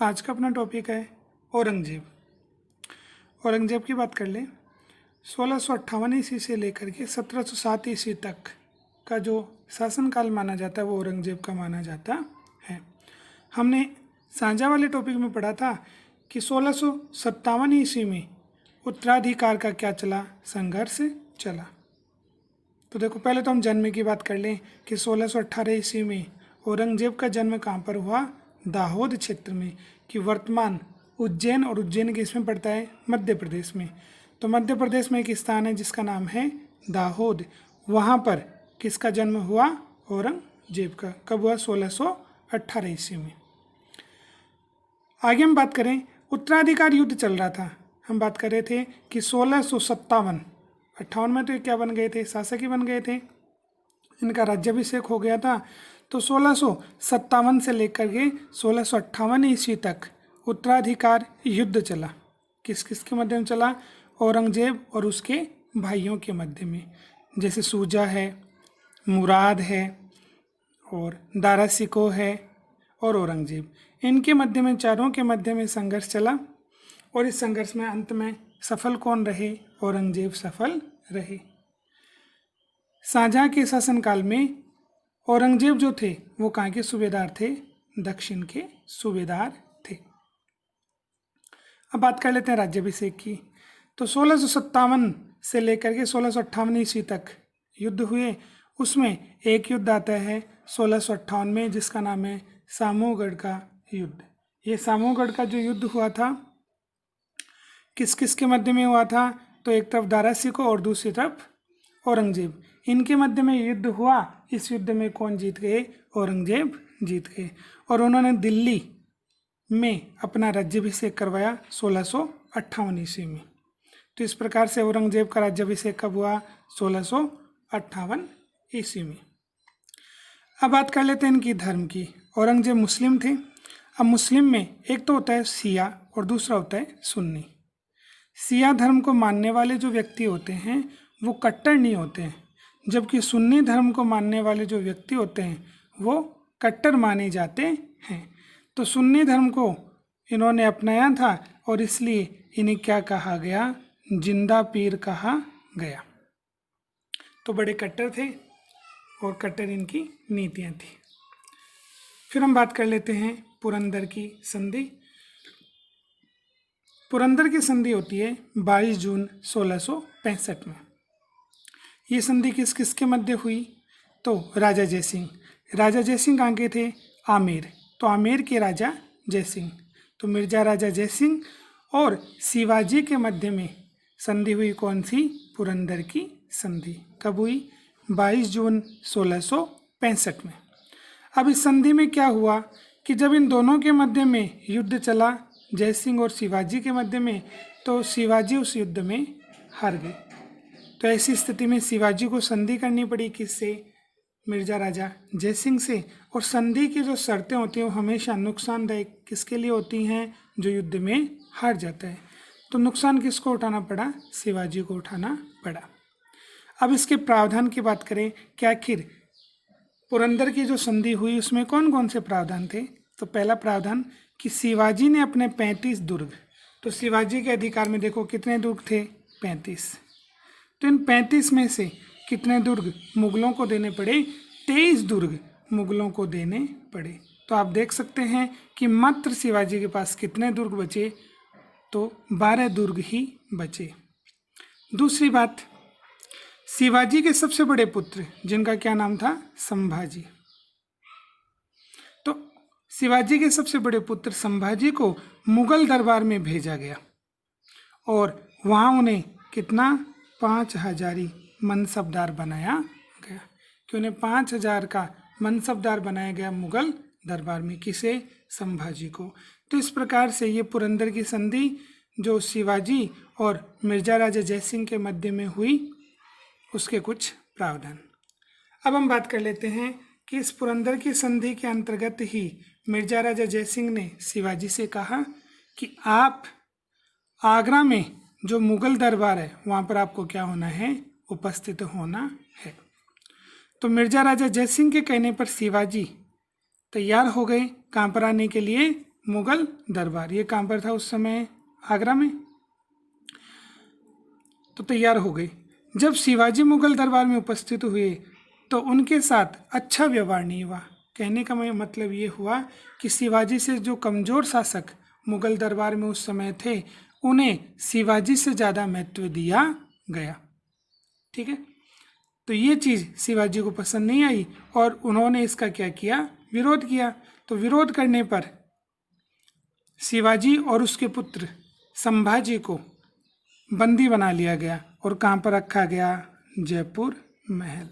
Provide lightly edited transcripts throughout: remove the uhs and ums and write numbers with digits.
आज का अपना टॉपिक है औरंगजेब। औरंगजेब की बात कर लें। 1658 ईस्वी से लेकर के 1707 ईस्वी तक का जो शासनकाल माना जाता है वो औरंगजेब का माना जाता है। हमने साझा वाले टॉपिक में पढ़ा था कि 1657 ईस्वी में उत्तराधिकार का क्या चला, संघर्ष चला। तो देखो, पहले तो हम जन्म की बात कर लें कि 1618 ईस्वी में औरंगजेब का जन्म कहाँ पर हुआ? दाहोद क्षेत्र में, कि वर्तमान उज्जैन, और उज्जैन किस में पड़ता है? मध्य प्रदेश में। तो मध्य प्रदेश में एक स्थान है जिसका नाम है दाहोद। वहाँ पर किसका जन्म हुआ? औरंगजेब का। कब हुआ? 1618 ईस्वी में। आगे हम बात करें, उत्तराधिकार युद्ध चल रहा था। हम बात कर रहे थे कि 1657 में तो ये क्या बन गए थे? शासक ही बन गए थे, इनका राज्याभिषेक हो गया था। तो 1657 से लेकर के 1658 ईस्वी तक उत्तराधिकार युद्ध चला। किस किस के मध्य में चला? औरंगजेब और उसके भाइयों के मध्य में, जैसे सूजा है, मुराद है, और दारा शिकोह है और औरंगजेब। इनके मध्य में, चारों के मध्य में संघर्ष चला। और इस संघर्ष में अंत में सफल कौन रहे? औरंगजेब सफल रहे। शाहजहां के शासनकाल में औरंगजेब जो थे वो कहाँ के सूबेदार थे? दक्षिण के सूबेदार थे। अब बात कर लेते हैं राज्याभिषेक की। तो 1657 से लेकर के 1658 ईस्वी तक युद्ध हुए। उसमें एक युद्ध आता है 1658 में जिसका नाम है सामूगढ़ का युद्ध। ये सामूगढ़ का जो युद्ध हुआ था, किस किस के मध्य में हुआ था? तो एक तरफ दारा शिकोह और दूसरी तरफ औरंगजेब, इनके मध्य में युद्ध हुआ। इस युद्ध में कौन जीत गए? औरंगजेब जीत गए। और उन्होंने दिल्ली में अपना राज्याभिषेक करवाया 1658 ईस्वी में। तो इस प्रकार से औरंगजेब का राज्याभिषेक कब हुआ? 1658 ईस्वी में। अब बात कर लेते हैं इनकी धर्म की। औरंगजेब मुस्लिम थे। अब मुस्लिम में एक तो होता है शिया और दूसरा होता है सुन्नी। शिया धर्म को मानने वाले जो व्यक्ति होते हैं वो कट्टर नहीं होते हैं, जबकि सुन्नी धर्म को मानने वाले जो व्यक्ति होते हैं वो कट्टर माने जाते हैं। तो सुन्नी धर्म को इन्होंने अपनाया था और इसलिए इन्हें क्या कहा गया? जिंदा पीर कहा गया। तो बड़े कट्टर थे और कट्टर इनकी नीतियाँ थी। फिर हम बात कर लेते हैं पुरंदर की संधि। पुरंदर की संधि होती है 22 जून 1665 में। ये संधि किस किस के मध्य हुई? तो राजा जयसिंह। राजा जयसिंह कहाँ के थे? आमेर। तो आमेर के राजा जयसिंह, तो मिर्जा राजा जयसिंह और शिवाजी के मध्य में संधि हुई। कौन सी? पुरंदर की संधि। कब हुई? 22 जून 1665 में। अब इस संधि में क्या हुआ कि जब इन दोनों के मध्य में युद्ध चला, जयसिंह और शिवाजी के मध्य में, तो शिवाजी उस युद्ध में हार गए। तो ऐसी स्थिति में शिवाजी को संधि करनी पड़ी। किससे? मिर्जा राजा जयसिंह से। और संधि की जो शर्तें होती हैं वो हमेशा नुकसानदायक किसके लिए होती हैं? जो युद्ध में हार जाता है। तो नुकसान किसको उठाना पड़ा? शिवाजी को उठाना पड़ा। अब इसके प्रावधान की बात करें कि आखिर पुरंदर की जो संधि हुई उसमें कौन कौन से प्रावधान थे? तो पहला प्रावधान कि शिवाजी ने अपने 35 दुर्ग, तो शिवाजी के अधिकार में देखो कितने दुर्ग थे? 35। तो इन 35 में से कितने दुर्ग मुगलों को देने पड़े? 23 दुर्ग मुगलों को देने पड़े। तो आप देख सकते हैं कि मात्र शिवाजी के पास कितने दुर्ग बचे? तो 12 दुर्ग ही बचे। दूसरी बात, शिवाजी के सबसे बड़े पुत्र जिनका क्या नाम था? संभाजी। तो शिवाजी के सबसे बड़े पुत्र संभाजी को मुगल दरबार में भेजा गया और वहाँ उन्हें कितना? 5000 मनसबदार बनाया गया। कि उन्हें 5000 का मनसबदार बनाया गया मुगल दरबार में। किसे? संभाजी को। तो इस प्रकार से ये पुरंदर की संधि जो शिवाजी और मिर्जा राजा जयसिंह के मध्य में हुई उसके कुछ प्रावधान। अब हम बात कर लेते हैं कि इस पुरंदर की संधि के अंतर्गत ही मिर्जा राजा जयसिंह ने शिवाजी से कहा कि आप आगरा में जो मुगल दरबार है वहाँ पर आपको क्या होना है? उपस्थित होना है। तो मिर्जा राजा जयसिंह के कहने पर शिवाजी तैयार हो गए। कहाँ पर आने के लिए? मुगल दरबार। ये कहाँ पर था उस समय? आगरा में। तो तैयार हो गई। जब शिवाजी मुगल दरबार में उपस्थित हुए तो उनके साथ अच्छा व्यवहार नहीं हुआ। कहने का मतलब ये हुआ कि शिवाजी से जो कमज़ोर शासक मुगल दरबार में उस समय थे, उन्हें शिवाजी से ज़्यादा महत्व दिया गया। ठीक है, तो ये चीज़ शिवाजी को पसंद नहीं आई और उन्होंने इसका क्या किया? विरोध किया। तो विरोध करने पर शिवाजी और उसके पुत्र संभाजी को बंदी बना लिया गया और कहाँ पर रखा गया? जयपुर महल।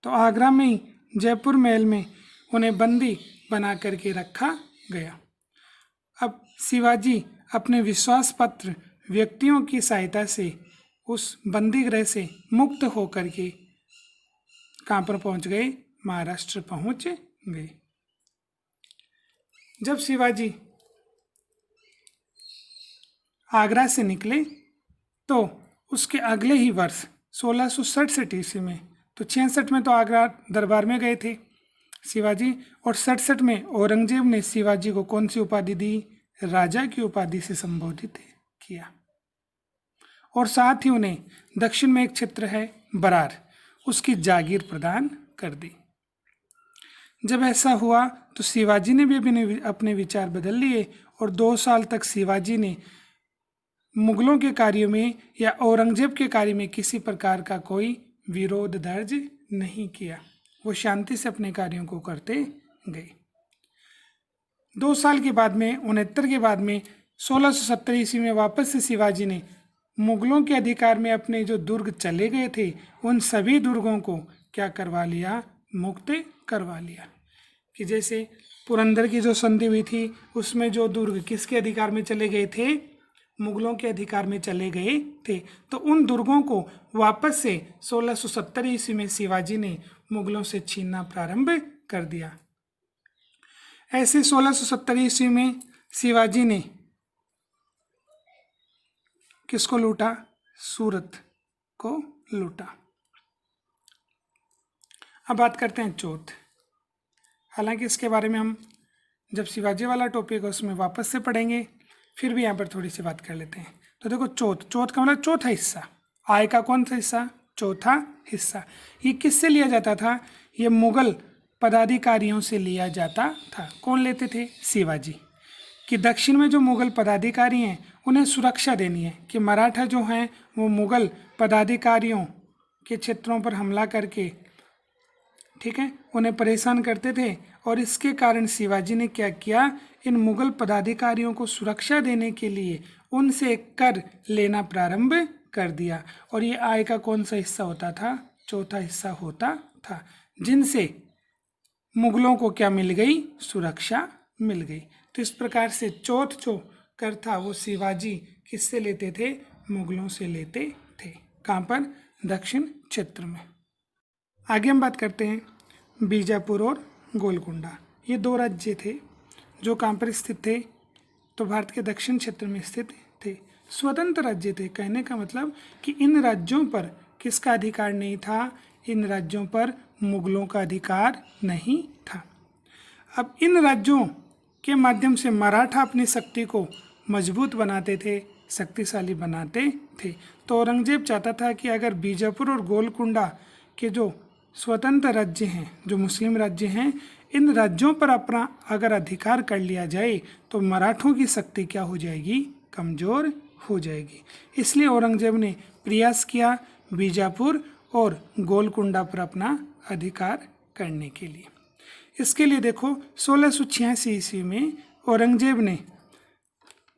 तो आगरा में ही जयपुर महल में उन्हें बंदी बना करके रखा गया। अब शिवाजी अपने विश्वास पात्र व्यक्तियों की सहायता से उस बंदी गृह से मुक्त होकर के कहाँ पर पहुंच गए? महाराष्ट्र पहुंच गए। जब शिवाजी आगरा से निकले तो उसके अगले ही वर्ष 1667 ईस्वी में, तो 66 में तो आगरा दरबार में गए थे शिवाजी, और 67 में औरंगजेब ने शिवाजी को कौन सी उपाधि दी? राजा की उपाधि से संबोधित किया। और साथ ही उन्हें दक्षिण में एक क्षेत्र है बरार, उसकी जागीर प्रदान कर दी। जब ऐसा हुआ तो शिवाजी ने भी अपने विचार बदल लिए और 2 साल तक शिवाजी ने मुगलों के कार्यों में या औरंगजेब के कार्य में किसी प्रकार का कोई विरोध दर्ज नहीं किया। वो शांति से अपने कार्यों को करते गए। 2 साल के बाद में 69 के बाद में 1670 ईस्वी में वापस से शिवाजी ने मुगलों के अधिकार में अपने जो दुर्ग चले गए थे उन सभी दुर्गों को क्या करवा लिया? मुक्त करवा लिया। कि जैसे पुरंदर की जो संधि हुई थी उसमें जो दुर्ग किसके अधिकार में चले गए थे? मुगलों के अधिकार में चले गए थे। तो उन दुर्गों को वापस से 1670 ईस्वी में शिवाजी ने मुगलों से छीनना प्रारंभ कर दिया। ऐसे 1670 ईस्वी में शिवाजी ने किसको लूटा? सूरत को लूटा। अब बात करते हैं चौथ। हालांकि इसके बारे में हम जब शिवाजी वाला टॉपिक है उसमें वापस से पढ़ेंगे, फिर भी यहाँ पर थोड़ी सी बात कर लेते हैं। तो देखो चौथ, चौथ का मतलब चौथा हिस्सा, आय का कौन सा हिस्सा? चौथा हिस्सा। ये किससे लिया जाता था? ये मुगल पदाधिकारियों से लिया जाता था। कौन लेते थे? शिवाजी। कि दक्षिण में जो मुगल पदाधिकारी हैं उन्हें सुरक्षा देनी है कि मराठा जो हैं वो मुगल पदाधिकारियों के क्षेत्रों पर हमला करके, ठीक है, उन्हें परेशान करते थे। और इसके कारण शिवाजी ने क्या किया? इन मुगल पदाधिकारियों को सुरक्षा देने के लिए उनसे कर लेना प्रारंभ कर दिया। और ये आय का कौन सा हिस्सा होता था? चौथा हिस्सा होता था, जिनसे मुगलों को क्या मिल गई? सुरक्षा मिल गई। तो इस प्रकार से चौथ जो कर था वो शिवाजी किससे लेते थे? मुगलों से लेते थे। कहाँ पर? दक्षिण क्षेत्र में। आगे हम बात करते हैं बीजापुर और गोलकुंडा। ये 2 राज्य थे जो कहाँ पर स्थित थे? तो भारत के दक्षिण क्षेत्र में स्थित थे। स्वतंत्र राज्य थे। कहने का मतलब कि इन राज्यों पर किसका अधिकार नहीं था? इन राज्यों पर मुगलों का अधिकार नहीं था। अब इन राज्यों के माध्यम से मराठा अपनी शक्ति को मजबूत बनाते थे, शक्तिशाली बनाते थे। तो औरंगजेब चाहता था कि अगर बीजापुर और गोलकुंडा के जो स्वतंत्र राज्य हैं, जो मुस्लिम राज्य हैं, इन राज्यों पर अपना अगर अधिकार कर लिया जाए तो मराठों की शक्ति क्या हो जाएगी? कमज़ोर हो जाएगी। इसलिए औरंगजेब ने प्रयास किया बीजापुर और गोलकुंडा पर अपना अधिकार करने के लिए। इसके लिए देखो 1686 ईस्वी में औरंगजेब ने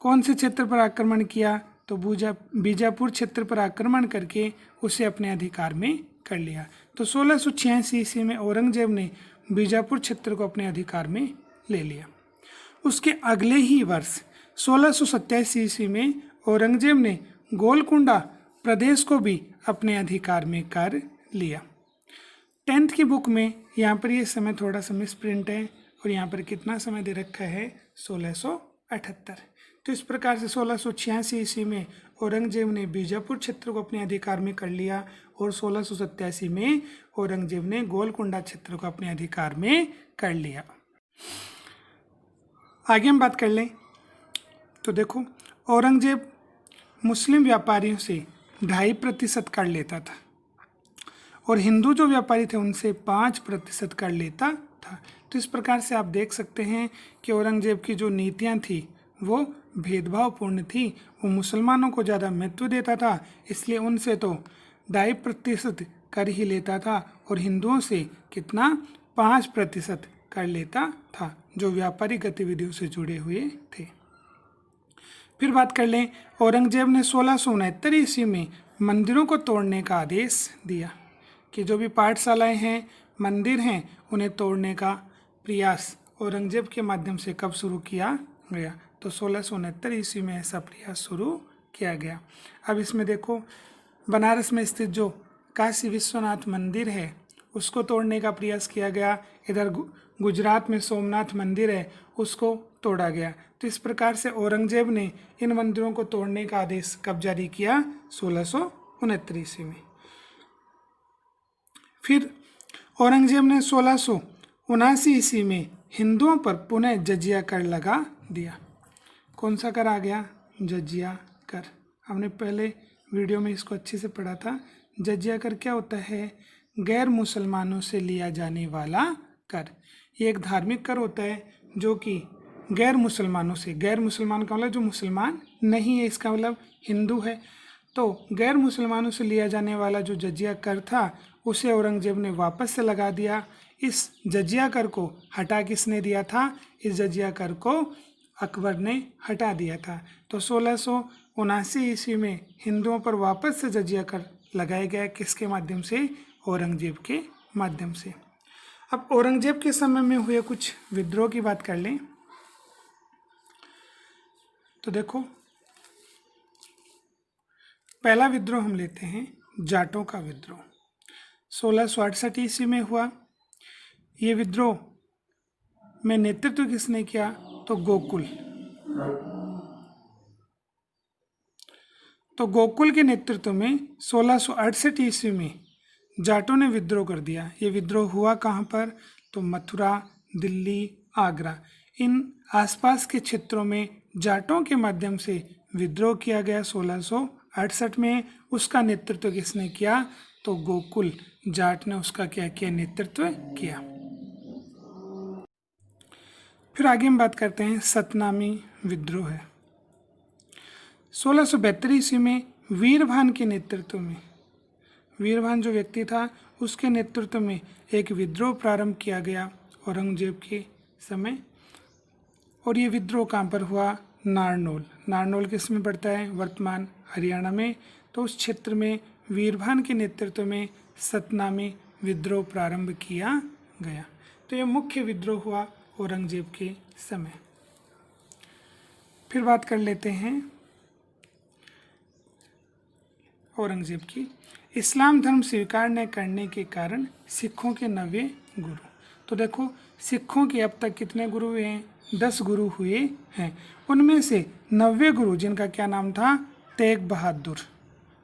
कौन से क्षेत्र पर आक्रमण किया? तो बीजापुर क्षेत्र पर आक्रमण करके उसे अपने अधिकार में कर लिया। तो 1686 ईस्वी में औरंगजेब ने बीजापुर क्षेत्र को अपने अधिकार में ले लिया। उसके अगले ही वर्ष 1627 ईस्वी में औरंगजेब ने गोलकुंडा प्रदेश को भी अपने अधिकार में कर लिया। 10th की बुक में यहाँ पर ये समय थोड़ा सा मिसप्रिंट है और यहाँ पर कितना समय दे रखा है? 1678। तो इस प्रकार से 1686 ईस्वी में औरंगजेब ने बीजापुर क्षेत्र को अपने अधिकार में कर लिया और 1687 में औरंगजेब ने गोलकुंडा क्षेत्र को अपने अधिकार में कर लिया। आगे हम बात कर लें तो देखो, औरंगजेब मुस्लिम व्यापारियों से 2.5% कर लेता था और हिंदू जो व्यापारी थे उनसे 5% कर लेता था। तो इस प्रकार से आप देख सकते हैं कि औरंगजेब की जो नीतियां थी वो भेदभावपूर्ण थी। वो मुसलमानों को ज़्यादा महत्व देता था, इसलिए उनसे तो 2.5% कर ही लेता था और हिंदुओं से कितना 5% कर लेता था, जो व्यापारिक गतिविधियों से जुड़े हुए थे। फिर बात कर लें, औरंगजेब ने 1669 ईस्वी में मंदिरों को तोड़ने का आदेश दिया कि जो भी पाठशालाएं हैं, मंदिर हैं, उन्हें तोड़ने का प्रयास औरंगजेब के माध्यम से कब शुरू किया गया? तो 1669 ईस्वी में ऐसा प्रयास शुरू किया गया। अब इसमें देखो, बनारस में स्थित जो काशी विश्वनाथ मंदिर है उसको तोड़ने का प्रयास किया गया। इधर गुजरात में सोमनाथ मंदिर है, उसको तोड़ा गया। तो इस प्रकार से औरंगजेब ने इन मंदिरों को तोड़ने का आदेश कब जारी किया? 1669 ईस्वी में। फिर औरंगजेब ने 1679 ईस्वी में हिंदुओं पर पुनः जजिया कर लगा दिया। कौन सा कर आ गया? जजिया कर। हमने पहले वीडियो में इसको अच्छे से पढ़ा था। जजिया कर क्या होता है? गैर मुसलमानों से लिया जाने वाला कर। ये एक धार्मिक कर होता है जो कि गैर मुसलमानों से, गैर मुसलमान का मतलब जो मुसलमान नहीं है, इसका मतलब हिंदू है, तो गैर मुसलमानों से लिया जाने वाला जो जजिया कर था उसे औरंगजेब ने वापस से लगा दिया। इस जजिया कर को हटा किसने दिया था? इस जजिया कर को अकबर ने हटा दिया था। तो 1679 ईस्वी में हिंदुओं पर वापस से जजिया कर लगाया गया। किसके माध्यम से? औरंगजेब के माध्यम से। अब औरंगजेब के समय में हुए कुछ विद्रोह की बात कर लें तो देखो, पहला विद्रोह हम लेते हैं जाटों का विद्रोह। 1668 ईस्वी में हुआ। ये विद्रोह में नेतृत्व किसने किया? तो गोकुल। तो गोकुल के नेतृत्व में 1668 ईस्वी में जाटों ने विद्रोह कर दिया। ये विद्रोह हुआ कहाँ पर? तो मथुरा, दिल्ली, आगरा, इन आसपास के क्षेत्रों में जाटों के माध्यम से विद्रोह किया गया 1668 में। उसका नेतृत्व किसने किया? तो गोकुल जाट ने उसका क्या किया? नेतृत्व किया। फिर आगे हम बात करते हैं सतनामी विद्रोह है। 1672 ईस्वी में वीरभान के नेतृत्व में, वीरभान जो व्यक्ति था उसके नेतृत्व में एक विद्रोह प्रारंभ किया गया औरंगजेब के समय। और ये विद्रोह कहाँ पर हुआ? नारनौल। नारनौल किस में पड़ता है? वर्तमान हरियाणा में। तो उस क्षेत्र में वीरभान के नेतृत्व में सतनामी विद्रोह प्रारंभ किया गया। तो यह मुख्य विद्रोह हुआ औरंगजेब के समय। फिर बात कर लेते हैं औरंगजेब की। इस्लाम धर्म स्वीकार न करने के कारण सिखों के 90 गुरु। तो देखो, सिखों के अब तक कितने गुरु हुए हैं? 10 गुरु हुए हैं। उनमें से 90 गुरु जिनका क्या नाम था? तेग बहादुर।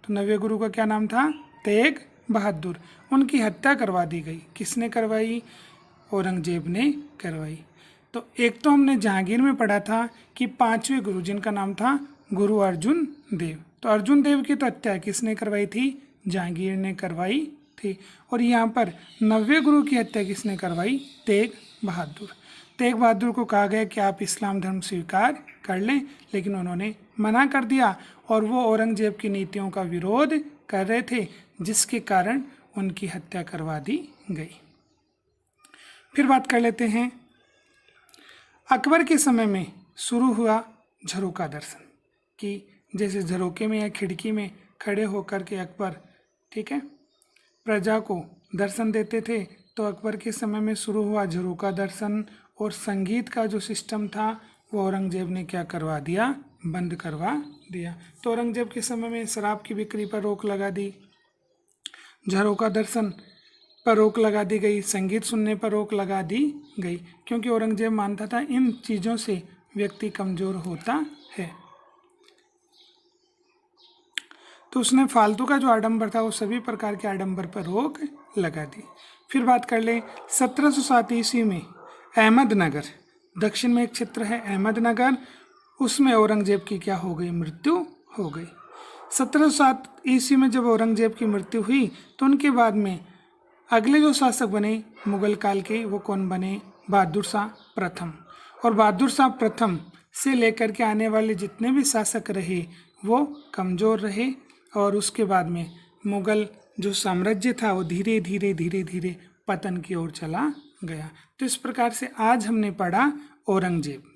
तो 90 गुरु का क्या नाम था? तेग बहादुर। उनकी हत्या करवा दी गई। किसने करवाई? औरंगजेब ने करवाई। तो एक तो हमने जहांगीर में पढ़ा था कि 5वें गुरु जिनका नाम था गुरु अर्जुन देव। तो अर्जुन देव की तो हत्या किसने करवाई थी? जहांगीर ने करवाई थी। और यहाँ पर 90 गुरु की हत्या किसने करवाई? तेग बहादुर। तेग बहादुर को कहा गया कि आप इस्लाम धर्म स्वीकार कर लें, लेकिन उन्होंने मना कर दिया और वो औरंगजेब की नीतियों का विरोध कर रहे थे, जिसके कारण उनकी हत्या करवा दी गई। फिर बात कर लेते हैं अकबर के समय में शुरू हुआ झरोका दर्शन, कि जैसे झरोके में या खिड़की में खड़े होकर के अकबर, ठीक है, प्रजा को दर्शन देते थे। तो अकबर के समय में शुरू हुआ झरोका दर्शन। और संगीत का जो सिस्टम था वो औरंगजेब ने क्या करवा दिया? बंद करवा दिया। तो औरंगजेब के समय में शराब की बिक्री पर रोक लगा दी, झरोका दर्शन पर रोक लगा दी गई, संगीत सुनने पर रोक लगा दी गई, क्योंकि औरंगजेब मानता था इन चीज़ों से व्यक्ति कमज़ोर होता है। तो उसने फालतू का जो आडंबर था वो सभी प्रकार के आडंबर पर रोक लगा दी। फिर बात कर ले 1707 ईस्वी में अहमदनगर दक्षिण में एक क्षेत्र है अहमदनगर, उसमें औरंगजेब की क्या हो गई, मृत्यु हो गई। 1707 ईस्वी में जब औरंगजेब की मृत्यु हुई तो उनके बाद में अगले जो शासक बने मुगल काल के, वो कौन बने, बहादुर शाह प्रथम। और बहादुर शाह प्रथम से लेकर के आने वाले जितने भी शासक रहे वो कमज़ोर रहे, और उसके बाद में मुगल जो साम्राज्य था वो धीरे धीरे धीरे धीरे पतन की ओर चला गया। तो इस प्रकार से आज हमने पढ़ा औरंगजेब।